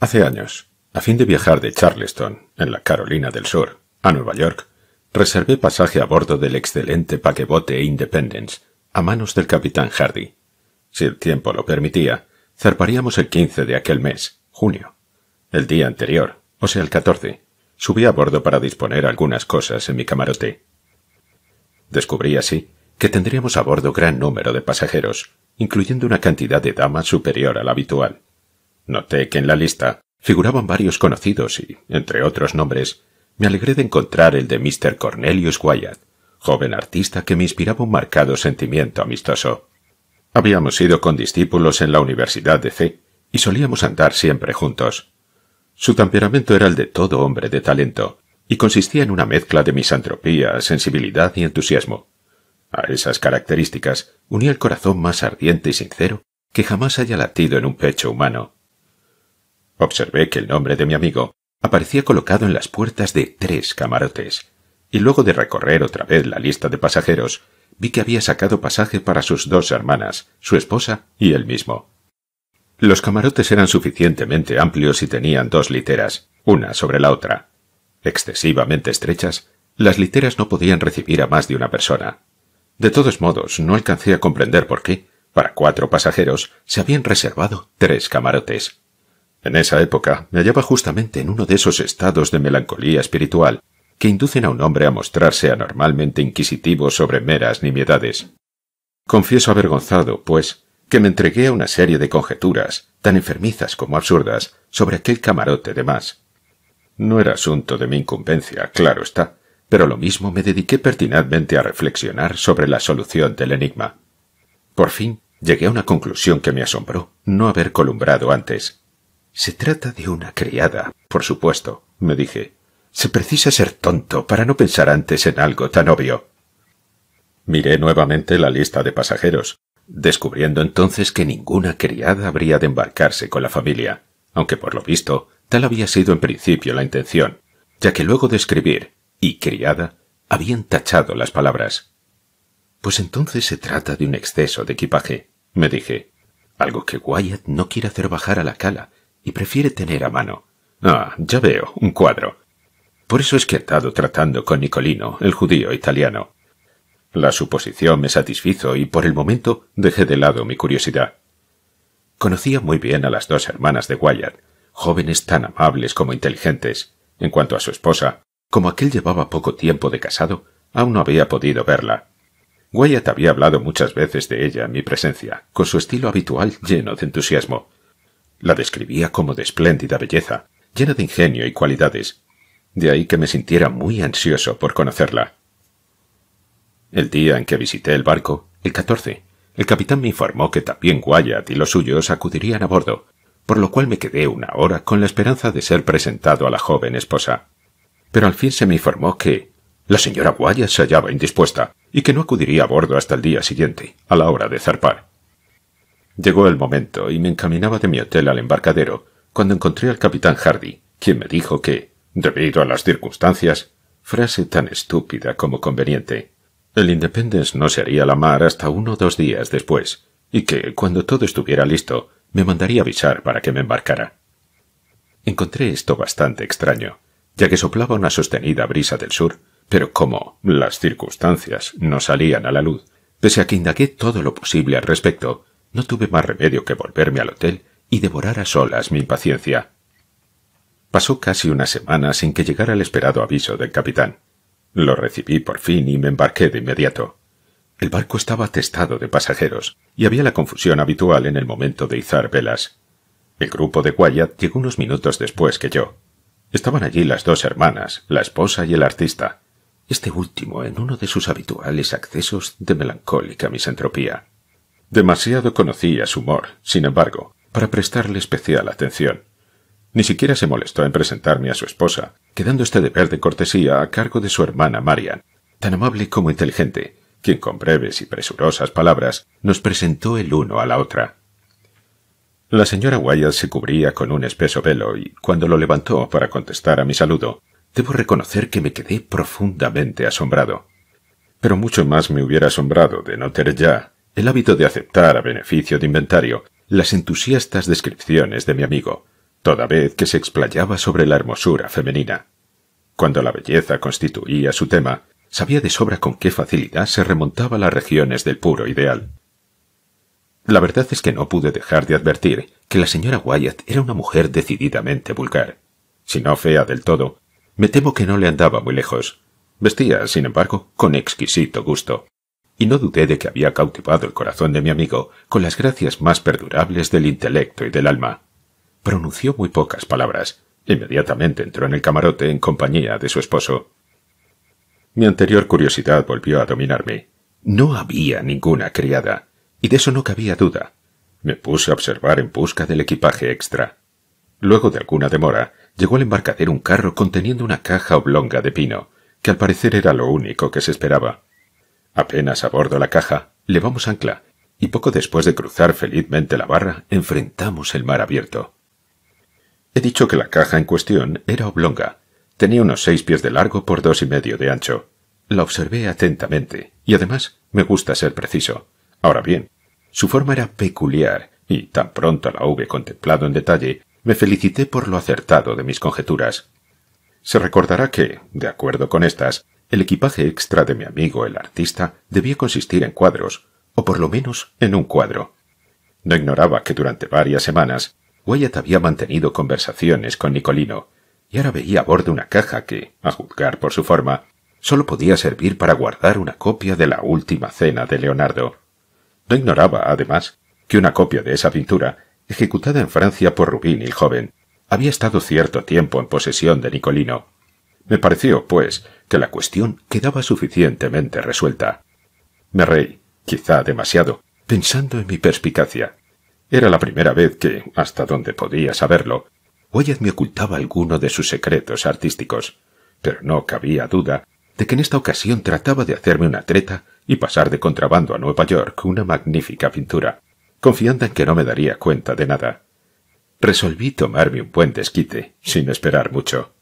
Hace años, a fin de viajar de Charleston, en la Carolina del Sur, a Nueva York, reservé pasaje a bordo del excelente paquebote Independence, a manos del capitán Hardy. Si el tiempo lo permitía, zarparíamos el 15 de aquel mes, junio. El día anterior, o sea el 14, subí a bordo para disponer algunas cosas en mi camarote. Descubrí así que tendríamos a bordo gran número de pasajeros, incluyendo una cantidad de damas superior a la habitual. Noté que en la lista figuraban varios conocidos y, entre otros nombres, me alegré de encontrar el de Mr. Cornelius Wyatt, joven artista que me inspiraba un marcado sentimiento amistoso. Habíamos sido condiscípulos en la Universidad de C y solíamos andar siempre juntos. Su temperamento era el de todo hombre de talento y consistía en una mezcla de misantropía, sensibilidad y entusiasmo. A esas características unía el corazón más ardiente y sincero que jamás haya latido en un pecho humano. Observé que el nombre de mi amigo aparecía colocado en las puertas de 3 camarotes, y luego de recorrer otra vez la lista de pasajeros, vi que había sacado pasaje para sus 2 hermanas, su esposa y él mismo. Los camarotes eran suficientemente amplios y tenían 2 literas, una sobre la otra. Excesivamente estrechas, las literas no podían recibir a más de una persona. De todos modos, no alcancé a comprender por qué, para 4 pasajeros, se habían reservado 3 camarotes. En esa época me hallaba justamente en uno de esos estados de melancolía espiritual que inducen a un hombre a mostrarse anormalmente inquisitivo sobre meras nimiedades. Confieso avergonzado, pues, que me entregué a una serie de conjeturas, tan enfermizas como absurdas, sobre aquel camarote de más. No era asunto de mi incumbencia, claro está, pero lo mismo me dediqué pertinazmente a reflexionar sobre la solución del enigma. Por fin llegué a una conclusión que me asombró no haber columbrado antes. «Se trata de una criada, por supuesto», me dije. «Se precisa ser tonto para no pensar antes en algo tan obvio». Miré nuevamente la lista de pasajeros, descubriendo entonces que ninguna criada habría de embarcarse con la familia, aunque por lo visto tal había sido en principio la intención, ya que luego de escribir «y criada» habían tachado las palabras. «Pues entonces se trata de un exceso de equipaje», me dije, «algo que Wyatt no quiere hacer bajar a la cala y prefiere tener a mano. Ah, ya veo, un cuadro. Por eso es que he estado tratando con Nicolino, el judío italiano». La suposición me satisfizo y por el momento dejé de lado mi curiosidad. Conocía muy bien a las 2 hermanas de Wyatt, jóvenes tan amables como inteligentes. En cuanto a su esposa, como aquel llevaba poco tiempo de casado, aún no había podido verla. Wyatt había hablado muchas veces de ella en mi presencia, con su estilo habitual lleno de entusiasmo. La describía como de espléndida belleza, llena de ingenio y cualidades. De ahí que me sintiera muy ansioso por conocerla. El día en que visité el barco, el 14, el capitán me informó que también Wyatt y los suyos acudirían a bordo, por lo cual me quedé una hora con la esperanza de ser presentado a la joven esposa. Pero al fin se me informó que la señora Wyatt se hallaba indispuesta y que no acudiría a bordo hasta el día siguiente, a la hora de zarpar. Llegó el momento y me encaminaba de mi hotel al embarcadero cuando encontré al capitán Hardy, quien me dijo que, debido a las circunstancias, frase tan estúpida como conveniente, el Independence no se haría a la mar hasta 1 o 2 días después, y que, cuando todo estuviera listo, me mandaría avisar para que me embarcara. Encontré esto bastante extraño, ya que soplaba una sostenida brisa del sur, pero como las circunstancias no salían a la luz, pese a que indagué todo lo posible al respecto, no tuve más remedio que volverme al hotel y devorar a solas mi impaciencia. Pasó casi una semana sin que llegara el esperado aviso del capitán. Lo recibí por fin y me embarqué de inmediato. El barco estaba atestado de pasajeros y había la confusión habitual en el momento de izar velas. El grupo de Wyatt llegó unos minutos después que yo. Estaban allí las 2 hermanas, la esposa y el artista, este último en uno de sus habituales accesos de melancólica misantropía. Demasiado conocía su humor, sin embargo, para prestarle especial atención. Ni siquiera se molestó en presentarme a su esposa, quedando este deber de cortesía a cargo de su hermana Marian, tan amable como inteligente, quien con breves y presurosas palabras nos presentó el uno a la otra. La señora Wyatt se cubría con un espeso velo y, cuando lo levantó para contestar a mi saludo, debo reconocer que me quedé profundamente asombrado. Pero mucho más me hubiera asombrado de no tener ya el hábito de aceptar a beneficio de inventario las entusiastas descripciones de mi amigo, toda vez que se explayaba sobre la hermosura femenina. Cuando la belleza constituía su tema, sabía de sobra con qué facilidad se remontaba a las regiones del puro ideal. La verdad es que no pude dejar de advertir que la señora Wyatt era una mujer decididamente vulgar. Si no fea del todo, me temo que no le andaba muy lejos. Vestía, sin embargo, con exquisito gusto, y no dudé de que había cautivado el corazón de mi amigo con las gracias más perdurables del intelecto y del alma. Pronunció muy pocas palabras. Inmediatamente entró en el camarote en compañía de su esposo. Mi anterior curiosidad volvió a dominarme. No había ninguna criada, y de eso no cabía duda. Me puse a observar en busca del equipaje extra. Luego de alguna demora, llegó al embarcadero un carro conteniendo una caja oblonga de pino, que al parecer era lo único que se esperaba. Apenas a bordo la caja, levamos ancla, y poco después de cruzar felizmente la barra, enfrentamos el mar abierto. He dicho que la caja en cuestión era oblonga. Tenía unos 6 pies de largo por 2,5 de ancho. La observé atentamente, y además me gusta ser preciso. Ahora bien, su forma era peculiar, y tan pronto la hube contemplado en detalle, me felicité por lo acertado de mis conjeturas. Se recordará que, de acuerdo con estas, el equipaje extra de mi amigo el artista debía consistir en cuadros, o por lo menos en un cuadro. No ignoraba que durante varias semanas Wyatt había mantenido conversaciones con Nicolino, y ahora veía a bordo una caja que, a juzgar por su forma, solo podía servir para guardar una copia de la Última Cena de Leonardo. No ignoraba, además, que una copia de esa pintura, ejecutada en Francia por Rubini el joven, había estado cierto tiempo en posesión de Nicolino. Me pareció, pues, que la cuestión quedaba suficientemente resuelta. Me reí, quizá demasiado, pensando en mi perspicacia. Era la primera vez que, hasta donde podía saberlo, Wyatt me ocultaba alguno de sus secretos artísticos, pero no cabía duda de que en esta ocasión trataba de hacerme una treta y pasar de contrabando a Nueva York una magnífica pintura, confiando en que no me daría cuenta de nada. Resolví tomarme un buen desquite, sin esperar mucho.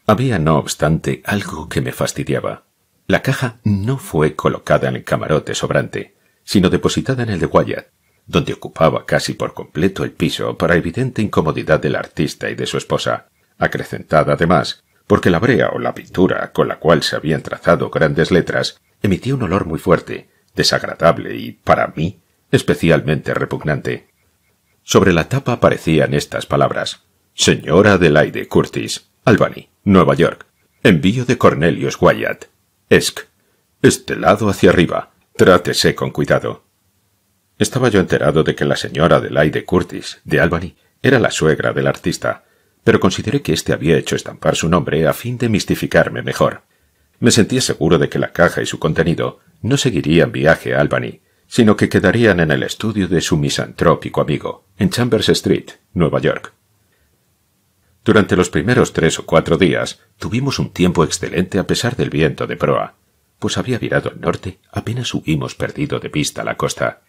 Había, no obstante, algo que me fastidiaba. La caja no fue colocada en el camarote sobrante, sino depositada en el de Wyatt, donde ocupaba casi por completo el piso para evidente incomodidad del artista y de su esposa, acrecentada además porque la brea o la pintura con la cual se habían trazado grandes letras emitía un olor muy fuerte, desagradable y, para mí, especialmente repugnante. Sobre la tapa aparecían estas palabras: Señora Adelaide Curtis, Albany, Nueva York. Envío de Cornelius Wyatt. Esc. Este lado hacia arriba. Trátese con cuidado. Estaba yo enterado de que la señora Adelaide Curtis, de Albany, era la suegra del artista, pero consideré que éste había hecho estampar su nombre a fin de mistificarme mejor. Me sentía seguro de que la caja y su contenido no seguirían viaje a Albany, sino que quedarían en el estudio de su misantrópico amigo, en Chambers Street, Nueva York. Durante los primeros 3 o 4 días tuvimos un tiempo excelente a pesar del viento de proa, pues había virado al norte apenas hubimos perdido de vista la costa.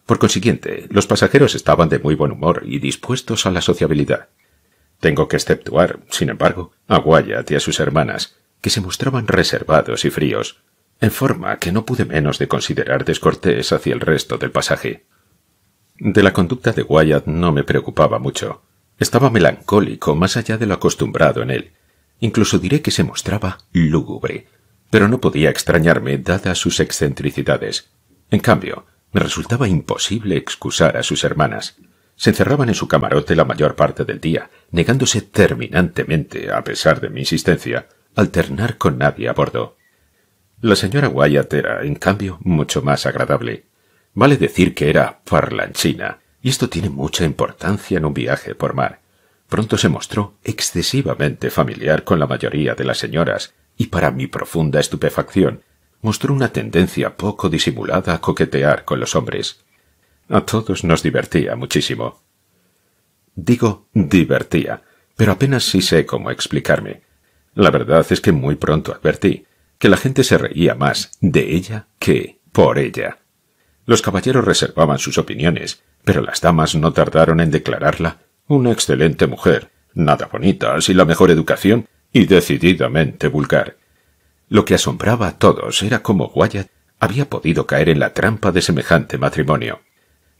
Por consiguiente, los pasajeros estaban de muy buen humor y dispuestos a la sociabilidad. Tengo que exceptuar, sin embargo, a Wyatt y a sus hermanas, que se mostraban reservados y fríos, en forma que no pude menos de considerar descortés hacia el resto del pasaje. De la conducta de Wyatt no me preocupaba mucho. Estaba melancólico más allá de lo acostumbrado en él. Incluso diré que se mostraba lúgubre, pero no podía extrañarme dadas sus excentricidades. En cambio, me resultaba imposible excusar a sus hermanas. Se encerraban en su camarote la mayor parte del día, negándose terminantemente, a pesar de mi insistencia, a alternar con nadie a bordo. La señora Wyatt era, en cambio, mucho más agradable. Vale decir que era parlanchina, y esto tiene mucha importancia en un viaje por mar. Pronto se mostró excesivamente familiar con la mayoría de las señoras, y para mi profunda estupefacción, mostró una tendencia poco disimulada a coquetear con los hombres. A todos nos divertía muchísimo. Digo divertía, pero apenas sí sé cómo explicarme. La verdad es que muy pronto advertí que la gente se reía más de ella que por ella. Los caballeros reservaban sus opiniones, pero las damas no tardaron en declararla una excelente mujer, nada bonita, sin la mejor educación y decididamente vulgar. Lo que asombraba a todos era cómo Wyatt había podido caer en la trampa de semejante matrimonio.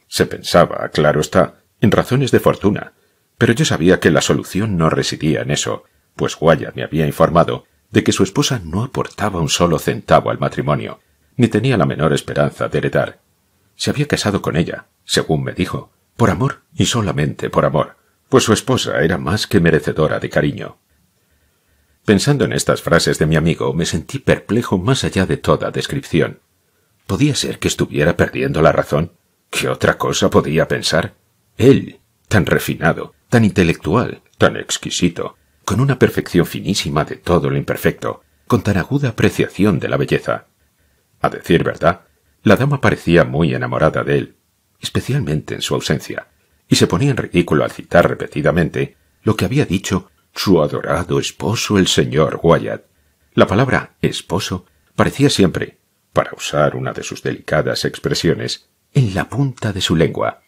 Se pensaba, claro está, en razones de fortuna, Pero yo sabía que la solución no residía en eso, pues Wyatt me había informado de que su esposa no aportaba un solo centavo al matrimonio, ni tenía la menor esperanza de heredar. Se había casado con ella, según me dijo, por amor y solamente por amor, pues su esposa era más que merecedora de cariño. Pensando en estas frases de mi amigo, me sentí perplejo más allá de toda descripción. ¿Podía ser que estuviera perdiendo la razón? ¿Qué otra cosa podía pensar? Él, tan refinado, tan intelectual, tan exquisito, con una perfección finísima de todo lo imperfecto, con tan aguda apreciación de la belleza. A decir verdad, la dama parecía muy enamorada de él, especialmente en su ausencia, y se ponía en ridículo al citar repetidamente lo que había dicho su adorado esposo el señor Wyatt. La palabra esposo parecía siempre, para usar una de sus delicadas expresiones, en la punta de su lengua.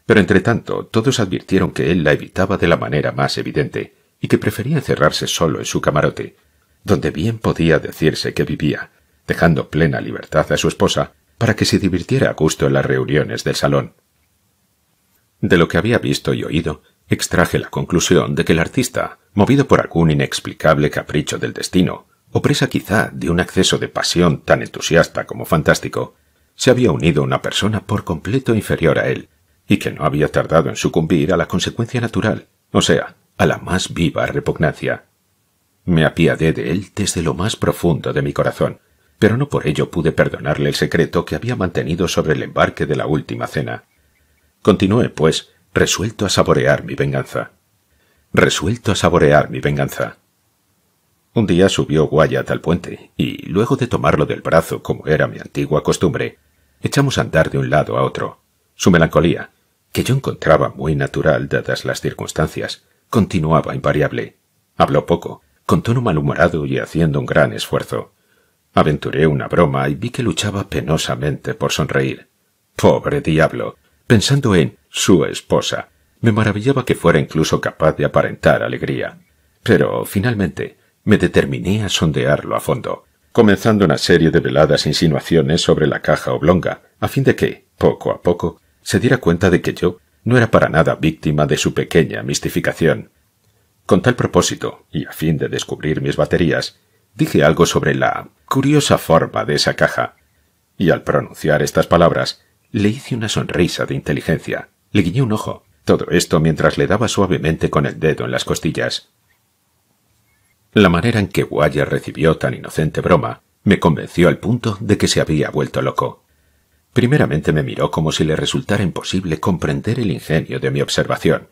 Pero entretanto todos advirtieron que él la evitaba de la manera más evidente y que prefería encerrarse solo en su camarote, donde bien podía decirse que vivía, dejando plena libertad a su esposa para que se divirtiera a gusto en las reuniones del salón. De lo que había visto y oído, extraje la conclusión de que el artista, movido por algún inexplicable capricho del destino, o presa quizá de un acceso de pasión tan entusiasta como fantástico, se había unido a una persona por completo inferior a él, y que no había tardado en sucumbir a la consecuencia natural, o sea, a la más viva repugnancia. Me apiadé de él desde lo más profundo de mi corazón, pero no por ello pude perdonarle el secreto que había mantenido sobre el embarque de la última cena. Continué, pues, resuelto a saborear mi venganza. Un día subió Wyatt al puente, y, luego de tomarlo del brazo como era mi antigua costumbre, echamos a andar de un lado a otro. Su melancolía, que yo encontraba muy natural dadas las circunstancias, continuaba invariable. Habló poco, con tono malhumorado y haciendo un gran esfuerzo. Aventuré una broma y vi que luchaba penosamente por sonreír. ¡Pobre diablo! Pensando en su esposa, me maravillaba que fuera incluso capaz de aparentar alegría. Pero, finalmente, me determiné a sondearlo a fondo, comenzando una serie de veladas insinuaciones sobre la caja oblonga, a fin de que, poco a poco, se diera cuenta de que yo no era para nada víctima de su pequeña mistificación. Con tal propósito, y a fin de descubrir mis baterías, dije algo sobre la curiosa forma de esa caja, y al pronunciar estas palabras, le hice una sonrisa de inteligencia, le guiñé un ojo, todo esto mientras le daba suavemente con el dedo en las costillas. La manera en que Wyatt recibió tan inocente broma me convenció al punto de que se había vuelto loco. Primeramente me miró como si le resultara imposible comprender el ingenio de mi observación,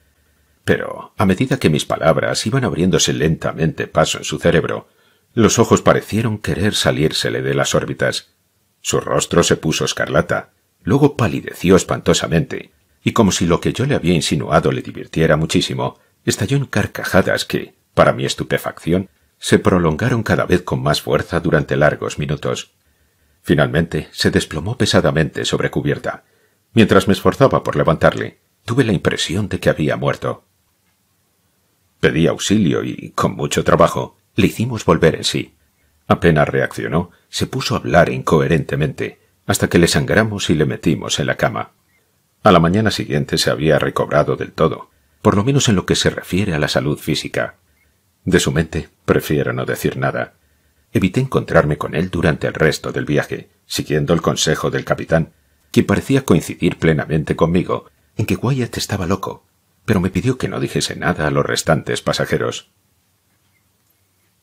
pero a medida que mis palabras iban abriéndose lentamente paso en su cerebro, los ojos parecieron querer salírsele de las órbitas. Su rostro se puso escarlata, luego palideció espantosamente, y como si lo que yo le había insinuado le divirtiera muchísimo, estalló en carcajadas que, para mi estupefacción, se prolongaron cada vez con más fuerza durante largos minutos. Finalmente se desplomó pesadamente sobre cubierta. Mientras me esforzaba por levantarle, tuve la impresión de que había muerto. Pedí auxilio y, con mucho trabajo, le hicimos volver en sí. Apenas reaccionó, se puso a hablar incoherentemente, hasta que le sangramos y le metimos en la cama. A la mañana siguiente se había recobrado del todo, por lo menos en lo que se refiere a la salud física. De su mente prefiero no decir nada. Evité encontrarme con él durante el resto del viaje, siguiendo el consejo del capitán, quien parecía coincidir plenamente conmigo en que Wyatt estaba loco, pero me pidió que no dijese nada a los restantes pasajeros.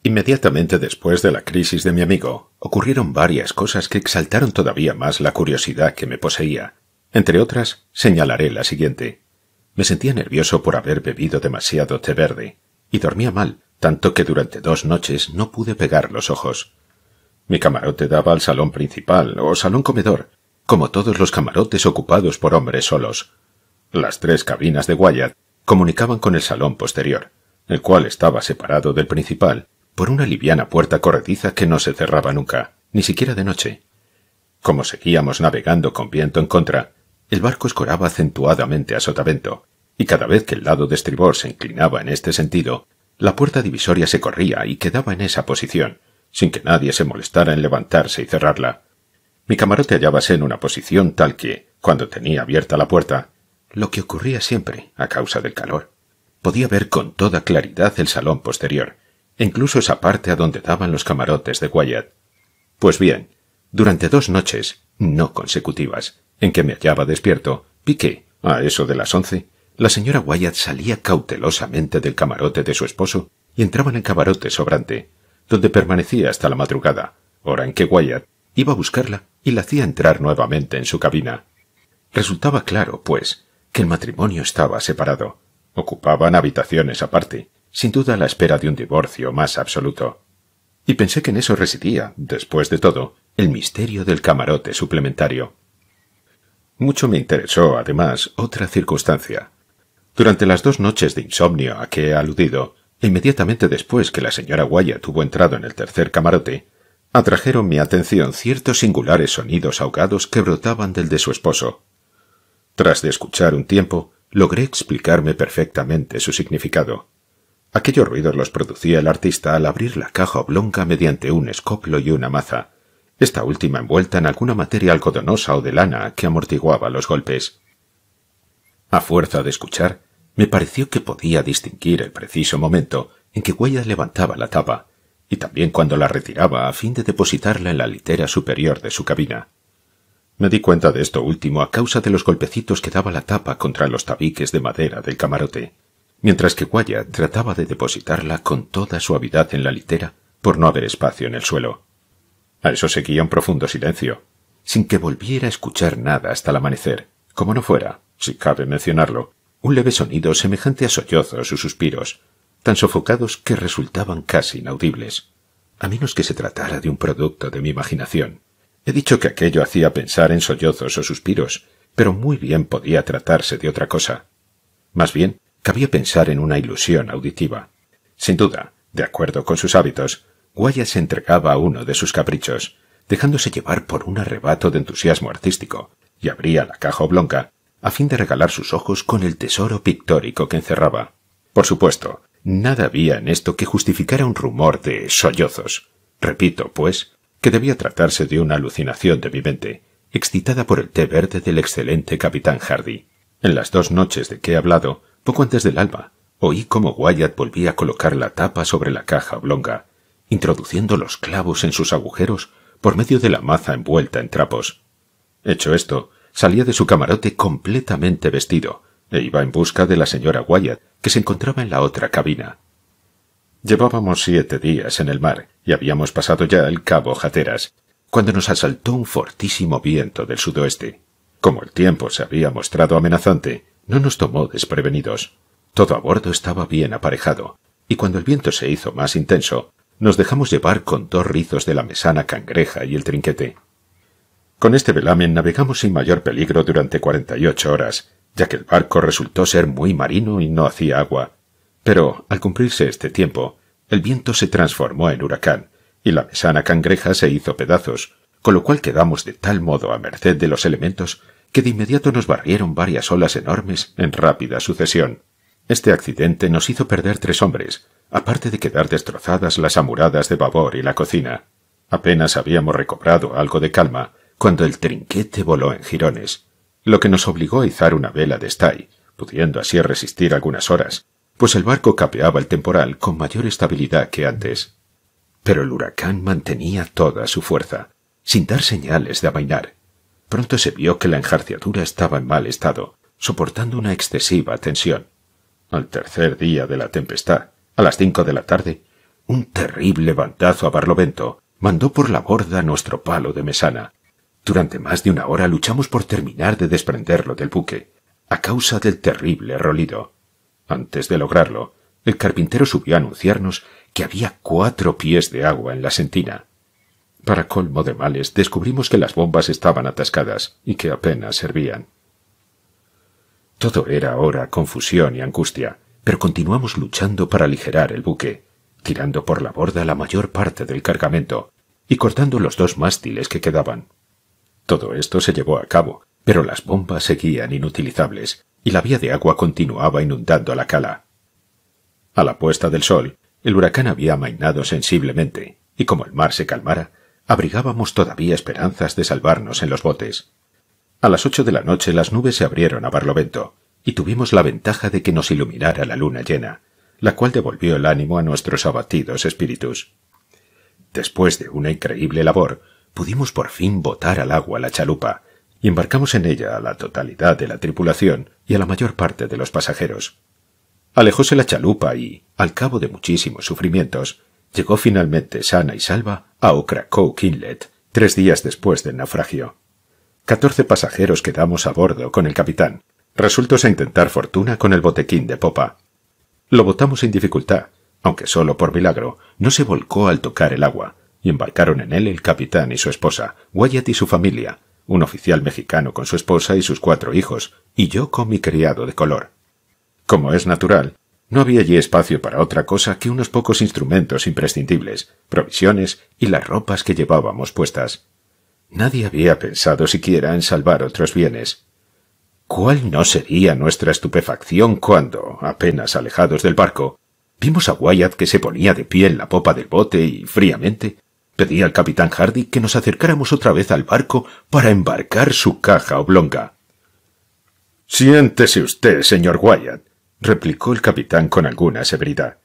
Inmediatamente después de la crisis de mi amigo, ocurrieron varias cosas que exaltaron todavía más la curiosidad que me poseía. Entre otras, señalaré la siguiente. Me sentía nervioso por haber bebido demasiado té verde, y dormía mal, tanto que durante 2 noches no pude pegar los ojos. Mi camarote daba al salón principal, o salón comedor, como todos los camarotes ocupados por hombres solos. Las 3 cabinas de Wyatt comunicaban con el salón posterior, el cual estaba separado del principal por una liviana puerta corrediza que no se cerraba nunca, ni siquiera de noche. Como seguíamos navegando con viento en contra, el barco escoraba acentuadamente a sotavento, y cada vez que el lado de estribor se inclinaba en este sentido, la puerta divisoria se corría y quedaba en esa posición, sin que nadie se molestara en levantarse y cerrarla. Mi camarote hallábase en una posición tal que, cuando tenía abierta la puerta, lo que ocurría siempre a causa del calor, podía ver con toda claridad el salón posterior, e incluso esa parte a donde daban los camarotes de Wyatt. Pues bien, durante 2 noches, no consecutivas, en que me hallaba despierto, vi que, a eso de las 11, la señora Wyatt salía cautelosamente del camarote de su esposo y entraba en el camarote sobrante, donde permanecía hasta la madrugada, hora en que Wyatt iba a buscarla y la hacía entrar nuevamente en su cabina. Resultaba claro, pues, que el matrimonio estaba separado. Ocupaban habitaciones aparte, sin duda a la espera de un divorcio más absoluto. Y pensé que en eso residía, después de todo, el misterio del camarote suplementario. Mucho me interesó, además, otra circunstancia. Durante las 2 noches de insomnio a que he aludido, inmediatamente después que la señora Wyatt hubo entrado en el tercer camarote, atrajeron mi atención ciertos singulares sonidos ahogados que brotaban del de su esposo. Tras de escuchar un tiempo, logré explicarme perfectamente su significado. Aquellos ruidos los producía el artista al abrir la caja oblonga mediante un escoplo y una maza, esta última envuelta en alguna materia algodonosa o de lana que amortiguaba los golpes. A fuerza de escuchar, me pareció que podía distinguir el preciso momento en que Wyatt levantaba la tapa, y también cuando la retiraba a fin de depositarla en la litera superior de su cabina. Me di cuenta de esto último a causa de los golpecitos que daba la tapa contra los tabiques de madera del camarote, mientras que Wyatt trataba de depositarla con toda suavidad en la litera por no haber espacio en el suelo. A eso seguía un profundo silencio, sin que volviera a escuchar nada hasta el amanecer, como no fuera, si cabe mencionarlo, un leve sonido semejante a sollozos o suspiros, tan sofocados que resultaban casi inaudibles, a menos que se tratara de un producto de mi imaginación. He dicho que aquello hacía pensar en sollozos o suspiros, pero muy bien podía tratarse de otra cosa. Más bien, cabía pensar en una ilusión auditiva. Sin duda, de acuerdo con sus hábitos, Wyatt se entregaba a uno de sus caprichos, dejándose llevar por un arrebato de entusiasmo artístico, y abría la caja oblonga, a fin de regalar sus ojos con el tesoro pictórico que encerraba. Por supuesto, nada había en esto que justificara un rumor de sollozos. Repito, pues, que debía tratarse de una alucinación de mi mente, excitada por el té verde del excelente capitán Hardy. En las 2 noches de que he hablado, poco antes del alba, oí cómo Wyatt volvía a colocar la tapa sobre la caja oblonga, introduciendo los clavos en sus agujeros por medio de la maza envuelta en trapos. Hecho esto, salía de su camarote completamente vestido, e iba en busca de la señora Wyatt, que se encontraba en la otra cabina. Llevábamos 7 días en el mar, y habíamos pasado ya el cabo Hatteras, cuando nos asaltó un fortísimo viento del sudoeste. Como el tiempo se había mostrado amenazante, no nos tomó desprevenidos. Todo a bordo estaba bien aparejado, y cuando el viento se hizo más intenso, nos dejamos llevar con 2 rizos de la mesana cangreja y el trinquete. Con este velamen navegamos sin mayor peligro durante 48 horas, ya que el barco resultó ser muy marino y no hacía agua. Pero, al cumplirse este tiempo, el viento se transformó en huracán, y la mesana cangreja se hizo pedazos, con lo cual quedamos de tal modo a merced de los elementos que de inmediato nos barrieron varias olas enormes en rápida sucesión. Este accidente nos hizo perder 3 hombres, aparte de quedar destrozadas las amuradas de babor y la cocina. Apenas habíamos recobrado algo de calma cuando el trinquete voló en jirones, lo que nos obligó a izar una vela de estay, pudiendo así resistir algunas horas, pues el barco capeaba el temporal con mayor estabilidad que antes. Pero el huracán mantenía toda su fuerza, sin dar señales de amainar. Pronto se vio que la enjarciadura estaba en mal estado, soportando una excesiva tensión. Al tercer día de la tempestad, a las 5 de la tarde, un terrible bandazo a barlovento mandó por la borda nuestro palo de mesana. Durante más de 1 hora luchamos por terminar de desprenderlo del buque, a causa del terrible rolido. Antes de lograrlo, el carpintero subió a anunciarnos que había 4 pies de agua en la sentina. Para colmo de males, descubrimos que las bombas estaban atascadas y que apenas servían. Todo era ahora confusión y angustia, pero continuamos luchando para aligerar el buque, tirando por la borda la mayor parte del cargamento y cortando los 2 mástiles que quedaban. Todo esto se llevó a cabo, pero las bombas seguían inutilizables y la vía de agua continuaba inundando la cala. A la puesta del sol, el huracán había amainado sensiblemente, y como el mar se calmara, abrigábamos todavía esperanzas de salvarnos en los botes. A las 8 de la noche las nubes se abrieron a barlovento, y tuvimos la ventaja de que nos iluminara la luna llena, la cual devolvió el ánimo a nuestros abatidos espíritus. Después de una increíble labor, pudimos por fin botar al agua la chalupa, y embarcamos en ella a la totalidad de la tripulación y a la mayor parte de los pasajeros. Alejóse la chalupa y, al cabo de muchísimos sufrimientos, llegó finalmente sana y salva a Ocracoke Inlet, 3 días después del naufragio. 14 pasajeros quedamos a bordo con el capitán, resueltos a intentar fortuna con el botequín de popa. Lo botamos sin dificultad, aunque solo por milagro no se volcó al tocar el agua, y embarcaron en él el capitán y su esposa, Wyatt y su familia, un oficial mexicano con su esposa y sus 4 hijos, y yo con mi criado de color. Como es natural, no había allí espacio para otra cosa que unos pocos instrumentos imprescindibles, provisiones y las ropas que llevábamos puestas. Nadie había pensado siquiera en salvar otros bienes. ¿Cuál no sería nuestra estupefacción cuando, apenas alejados del barco, vimos a Wyatt que se ponía de pie en la popa del bote y, fríamente, pedía al capitán Hardy que nos acercáramos otra vez al barco para embarcar su caja oblonga? «Siéntese usted, señor Wyatt», replicó el capitán con alguna severidad.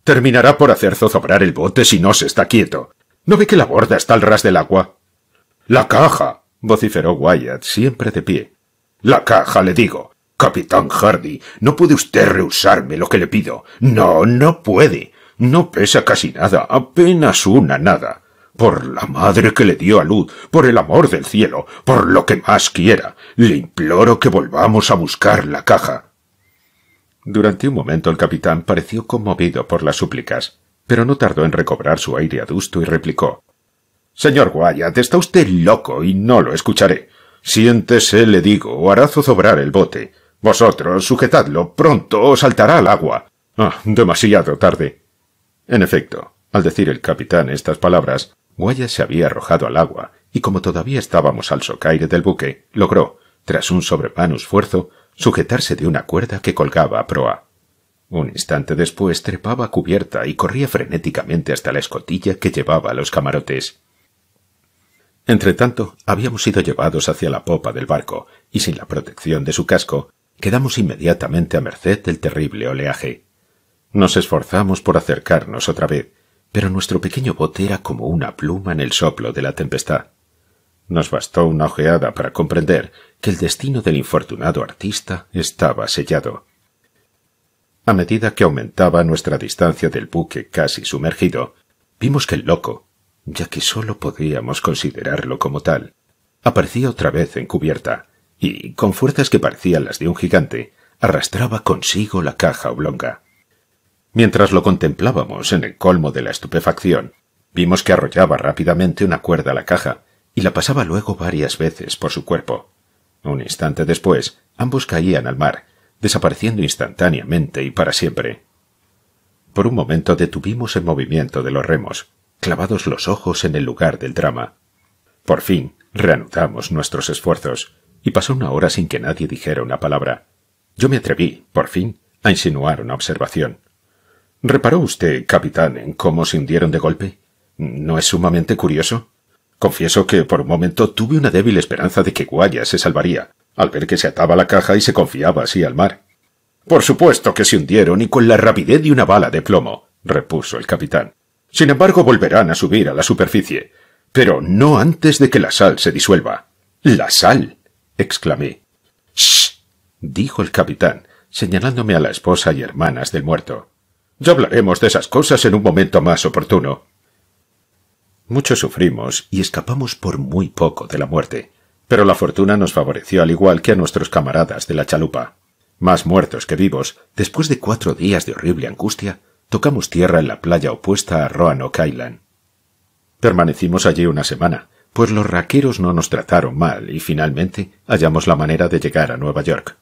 «Terminará por hacer zozobrar el bote si no se está quieto. ¿No ve que la borda está al ras del agua?» «¡La caja!», vociferó Wyatt, siempre de pie. «La caja, le digo. Capitán Hardy, no puede usted rehusarme lo que le pido. No, no puede. No pesa casi nada, apenas una nada. Por la madre que le dio a luz, por el amor del cielo, por lo que más quiera, le imploro que volvamos a buscar la caja». Durante un momento el capitán pareció conmovido por las súplicas, pero no tardó en recobrar su aire adusto y replicó: «Señor Wyatt, está usted loco y no lo escucharé. Siéntese, le digo, o hará zozobrar el bote. Vosotros, sujetadlo, pronto o saltará al agua. Ah, demasiado tarde». En efecto, al decir el capitán estas palabras, Wyatt se había arrojado al agua, y como todavía estábamos al socaire del buque, logró, tras un sobrehumano esfuerzo, sujetarse de una cuerda que colgaba a proa. Un instante después trepaba a cubierta y corría frenéticamente hasta la escotilla que llevaba a los camarotes. Entretanto, habíamos sido llevados hacia la popa del barco, y sin la protección de su casco, quedamos inmediatamente a merced del terrible oleaje. Nos esforzamos por acercarnos otra vez, pero nuestro pequeño bote era como una pluma en el soplo de la tempestad. Nos bastó una ojeada para comprender que el destino del infortunado artista estaba sellado. A medida que aumentaba nuestra distancia del buque casi sumergido, vimos que el loco, ya que sólo podíamos considerarlo como tal, aparecía otra vez en cubierta y, con fuerzas que parecían las de un gigante, arrastraba consigo la caja oblonga. Mientras lo contemplábamos en el colmo de la estupefacción, vimos que arrollaba rápidamente una cuerda a la caja y la pasaba luego varias veces por su cuerpo. Un instante después, ambos caían al mar, desapareciendo instantáneamente y para siempre. Por un momento detuvimos el movimiento de los remos, clavados los ojos en el lugar del drama. Por fin reanudamos nuestros esfuerzos, y pasó una hora sin que nadie dijera una palabra. Yo me atreví, por fin, a insinuar una observación. ¿Reparó usted, capitán, en cómo se hundieron de golpe? ¿No es sumamente curioso? Confieso que por un momento tuve una débil esperanza de que Wyatt se salvaría, al ver que se ataba la caja y se confiaba así al mar. «Por supuesto que se hundieron y con la rapidez de una bala de plomo», repuso el capitán. «Sin embargo, volverán a subir a la superficie, pero no antes de que la sal se disuelva». «¿La sal?», exclamé. «¡Shh!», dijo el capitán, señalándome a la esposa y hermanas del muerto. «Ya hablaremos de esas cosas en un momento más oportuno». Mucho sufrimos y escapamos por muy poco de la muerte, pero la fortuna nos favoreció al igual que a nuestros camaradas de la chalupa. Más muertos que vivos, después de 4 días de horrible angustia, tocamos tierra en la playa opuesta a Roanoke Island. Permanecimos allí una semana, pues los raqueros no nos trataron mal y finalmente hallamos la manera de llegar a Nueva York.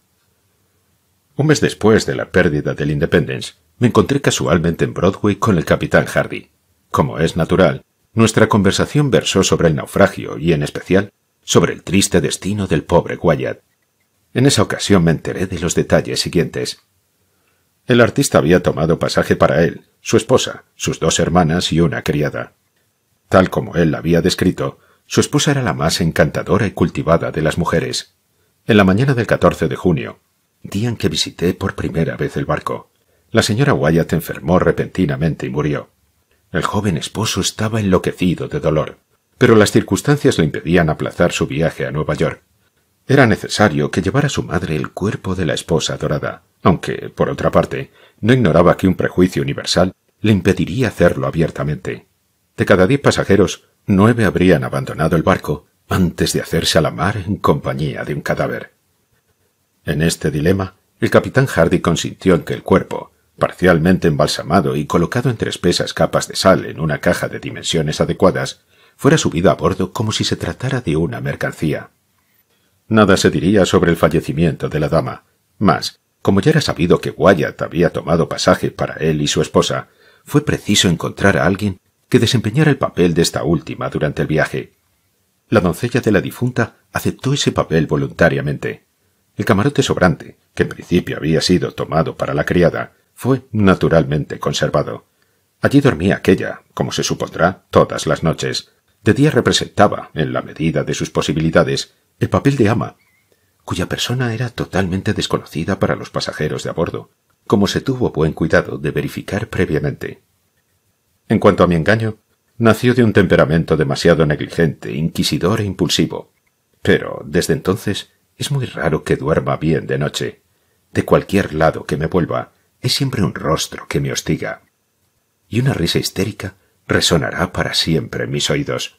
Un mes después de la pérdida del Independence, me encontré casualmente en Broadway con el capitán Hardy. Como es natural, nuestra conversación versó sobre el naufragio y, en especial, sobre el triste destino del pobre Wyatt. En esa ocasión me enteré de los detalles siguientes. El artista había tomado pasaje para él, su esposa, sus 2 hermanas y una criada. Tal como él la había descrito, su esposa era la más encantadora y cultivada de las mujeres. En la mañana del 14 de junio, día en que visité por primera vez el barco. La señora Wyatt enfermó repentinamente y murió. El joven esposo estaba enloquecido de dolor, pero las circunstancias le impedían aplazar su viaje a Nueva York. Era necesario que llevara su madre el cuerpo de la esposa adorada, aunque, por otra parte, no ignoraba que un prejuicio universal le impediría hacerlo abiertamente. De cada 10 pasajeros, 9 habrían abandonado el barco antes de hacerse a la mar en compañía de un cadáver. En este dilema, el capitán Hardy consintió en que el cuerpo, parcialmente embalsamado y colocado entre espesas capas de sal en una caja de dimensiones adecuadas, fuera subido a bordo como si se tratara de una mercancía. Nada se diría sobre el fallecimiento de la dama, mas, como ya era sabido que Wyatt había tomado pasaje para él y su esposa, fue preciso encontrar a alguien que desempeñara el papel de esta última durante el viaje. La doncella de la difunta aceptó ese papel voluntariamente. El camarote sobrante, que en principio había sido tomado para la criada, fue naturalmente conservado. Allí dormía aquella, como se supondrá, todas las noches. De día representaba, en la medida de sus posibilidades, el papel de ama, cuya persona era totalmente desconocida para los pasajeros de a bordo, como se tuvo buen cuidado de verificar previamente. En cuanto a mi engaño, nació de un temperamento demasiado negligente, inquisidor e impulsivo. Pero, desde entonces, es muy raro que duerma bien de noche. De cualquier lado que me vuelva, es siempre un rostro que me hostiga. Y una risa histérica resonará para siempre en mis oídos.